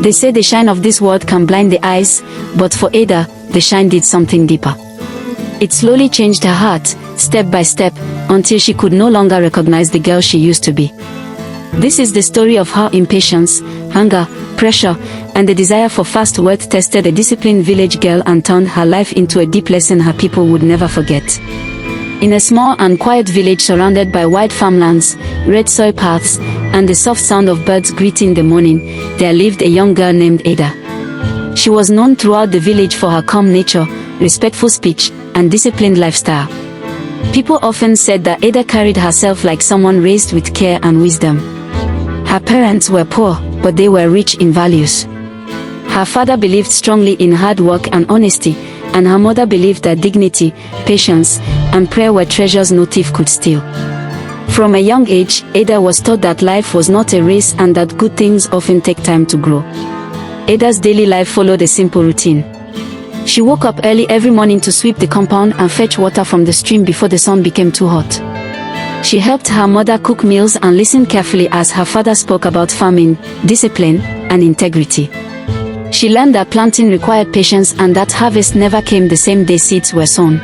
They say the shine of this world can blind the eyes, but for Ada, the shine did something deeper. It slowly changed her heart, step by step, until she could no longer recognize the girl she used to be. This is the story of how impatience, hunger, pressure, and the desire for fast wealth tested a disciplined village girl and turned her life into a deep lesson her people would never forget. In a small and quiet village surrounded by wide farmlands, red soil paths, and the soft sound of birds greeting the morning, there lived a young girl named Ada. She was known throughout the village for her calm nature, respectful speech, and disciplined lifestyle. People often said that Ada carried herself like someone raised with care and wisdom. Her parents were poor, but they were rich in values. Her father believed strongly in hard work and honesty, and her mother believed that dignity, patience, and prayer were treasures no thief could steal. From a young age, Ada was taught that life was not a race and that good things often take time to grow. Ada's daily life followed a simple routine. She woke up early every morning to sweep the compound and fetch water from the stream before the sun became too hot. She helped her mother cook meals and listened carefully as her father spoke about farming, discipline, and integrity. She learned that planting required patience and that harvest never came the same day seeds were sown.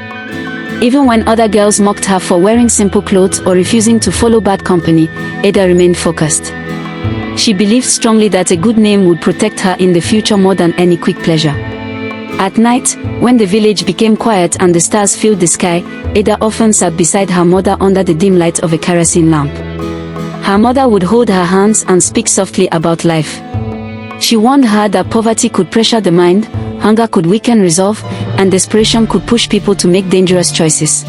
Even when other girls mocked her for wearing simple clothes or refusing to follow bad company, Ada remained focused. She believed strongly that a good name would protect her in the future more than any quick pleasure. At night, when the village became quiet and the stars filled the sky, Ada often sat beside her mother under the dim light of a kerosene lamp. Her mother would hold her hands and speak softly about life. She warned her that poverty could pressure the mind, hunger could weaken resolve, and desperation could push people to make dangerous choices.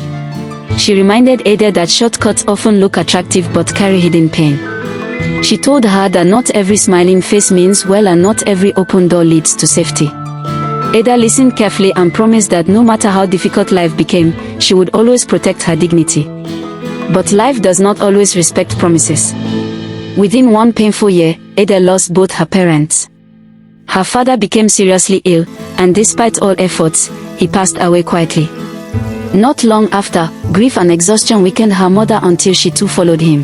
She reminded Ada that shortcuts often look attractive but carry hidden pain. She told her that not every smiling face means well and not every open door leads to safety. Ada listened carefully and promised that no matter how difficult life became, she would always protect her dignity. But life does not always respect promises. Within one painful year, Ada lost both her parents. Her father became seriously ill, and despite all efforts, he passed away quietly. Not long after, grief and exhaustion weakened her mother until she too followed him.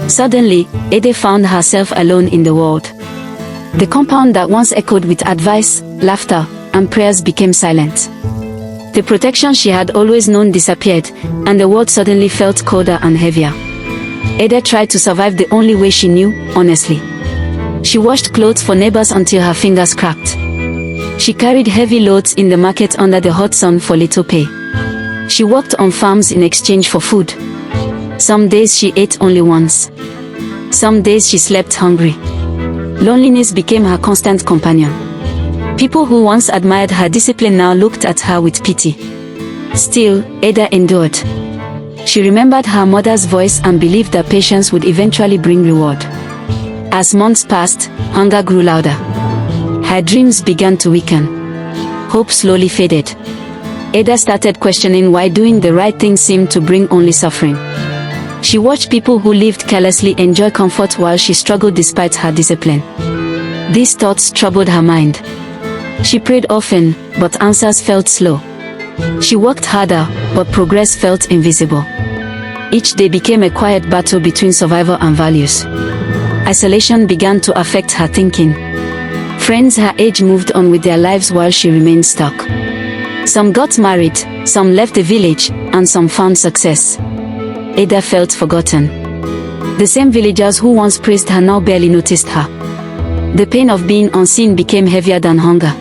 Suddenly, Ada found herself alone in the world. The compound that once echoed with advice, laughter, and prayers became silent. The protection she had always known disappeared, and the world suddenly felt colder and heavier. Ada tried to survive the only way she knew, honestly. She washed clothes for neighbors until her fingers cracked. She carried heavy loads in the market under the hot sun for little pay. She worked on farms in exchange for food. Some days she ate only once. Some days she slept hungry. Loneliness became her constant companion. People who once admired her discipline now looked at her with pity. Still, Ada endured. She remembered her mother's voice and believed that patience would eventually bring reward. As months passed, hunger grew louder. Her dreams began to weaken. Hope slowly faded. Ada started questioning why doing the right thing seemed to bring only suffering. She watched people who lived carelessly enjoy comfort while she struggled despite her discipline. These thoughts troubled her mind. She prayed often, but answers felt slow. She worked harder, but progress felt invisible. Each day became a quiet battle between survival and values. Isolation began to affect her thinking. Friends her age moved on with their lives while she remained stuck. Some got married, some left the village, and some found success. Ada felt forgotten. The same villagers who once praised her now barely noticed her. The pain of being unseen became heavier than hunger.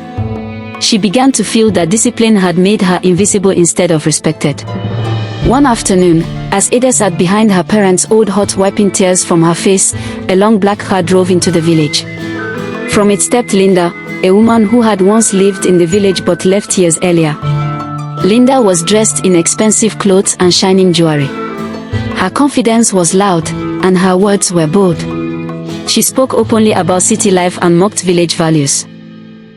She began to feel that discipline had made her invisible instead of respected. One afternoon, as Ada sat behind her parents' old hut wiping tears from her face, a long black car drove into the village. From it stepped Linda, a woman who had once lived in the village but left years earlier. Linda was dressed in expensive clothes and shining jewelry. Her confidence was loud, and her words were bold. She spoke openly about city life and mocked village values.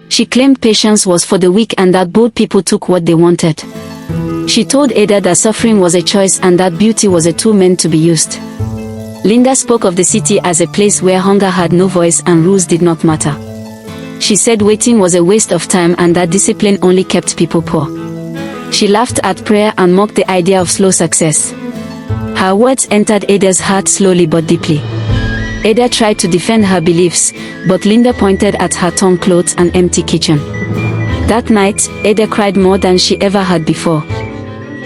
She claimed patience was for the weak and that bold people took what they wanted. She told Ada that suffering was a choice and that beauty was a tool meant to be used. Linda spoke of the city as a place where hunger had no voice and rules did not matter. She said waiting was a waste of time and that discipline only kept people poor. She laughed at prayer and mocked the idea of slow success. Her words entered Ada's heart slowly but deeply. Ada tried to defend her beliefs, but Linda pointed at her torn clothes and empty kitchen. That night, Ada cried more than she ever had before.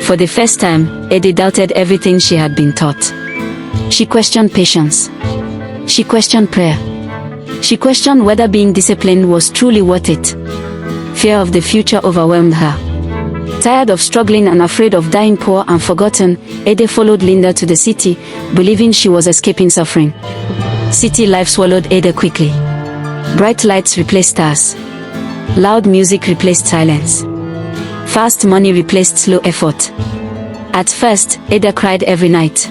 For the first time, Ada doubted everything she had been taught. She questioned patience. She questioned prayer. She questioned whether being disciplined was truly worth it. Fear of the future overwhelmed her. Tired of struggling and afraid of dying poor and forgotten, Ada followed Linda to the city, believing she was escaping suffering. City life swallowed Ada quickly. Bright lights replaced stars. Loud music replaced silence. Fast money replaced slow effort. At first, Ada cried every night.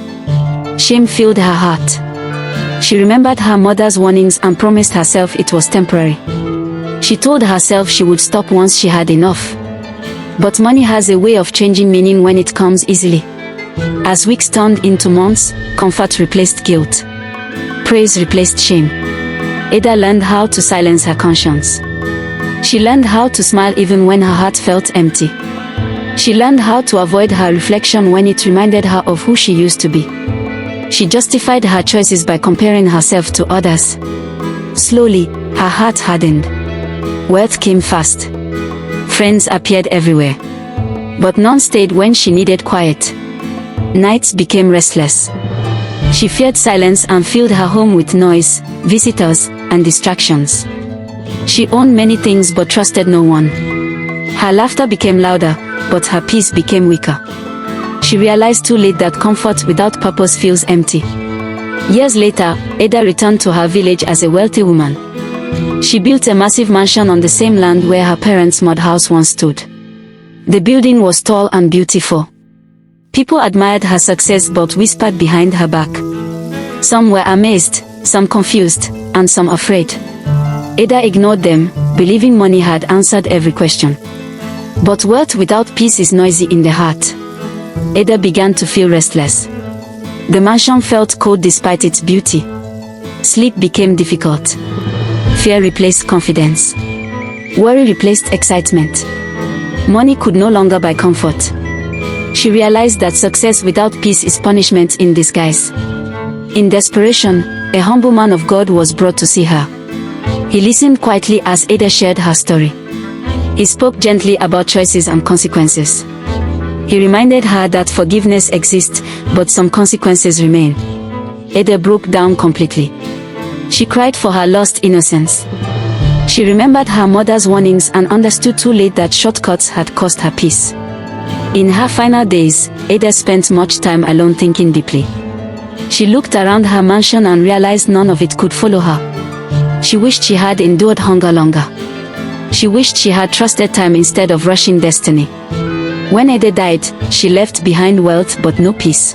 Shame filled her heart. She remembered her mother's warnings and promised herself it was temporary. She told herself she would stop once she had enough. But money has a way of changing meaning when it comes easily. As weeks turned into months, comfort replaced guilt. Praise replaced shame. Ada learned how to silence her conscience. She learned how to smile even when her heart felt empty. She learned how to avoid her reflection when it reminded her of who she used to be. She justified her choices by comparing herself to others. Slowly, her heart hardened. Wealth came fast. Friends appeared everywhere. But none stayed when she needed quiet. Nights became restless. She feared silence and filled her home with noise, visitors, and distractions. She owned many things but trusted no one. Her laughter became louder, but her peace became weaker. She realized too late that comfort without purpose feels empty. Years later, Ada returned to her village as a wealthy woman. She built a massive mansion on the same land where her parents' mud house once stood. The building was tall and beautiful. People admired her success but whispered behind her back. Some were amazed, some confused, and some afraid. Ada ignored them, believing money had answered every question. But wealth without peace is noisy in the heart. Ada began to feel restless. The mansion felt cold despite its beauty. Sleep became difficult. Fear replaced confidence. Worry replaced excitement. Money could no longer buy comfort. She realized that success without peace is punishment in disguise. In desperation, a humble man of God was brought to see her. He listened quietly as Ada shared her story. He spoke gently about choices and consequences. He reminded her that forgiveness exists, but some consequences remain. Ada broke down completely. She cried for her lost innocence. She remembered her mother's warnings and understood too late that shortcuts had cost her peace. In her final days, Ada spent much time alone thinking deeply. She looked around her mansion and realized none of it could follow her. She wished she had endured hunger longer. She wished she had trusted time instead of rushing destiny. When Ada died, she left behind wealth but no peace.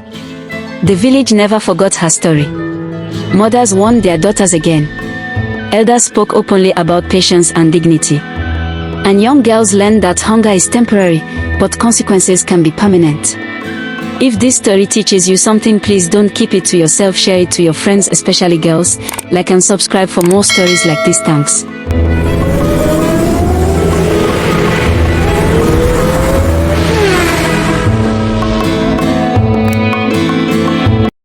The village never forgot her story. Mothers warned their daughters again. Elders spoke openly about patience and dignity. And young girls learned that hunger is temporary, but consequences can be permanent. If this story teaches you something, please don't keep it to yourself, share it to your friends, especially girls. Like and subscribe for more stories like this. Thanks.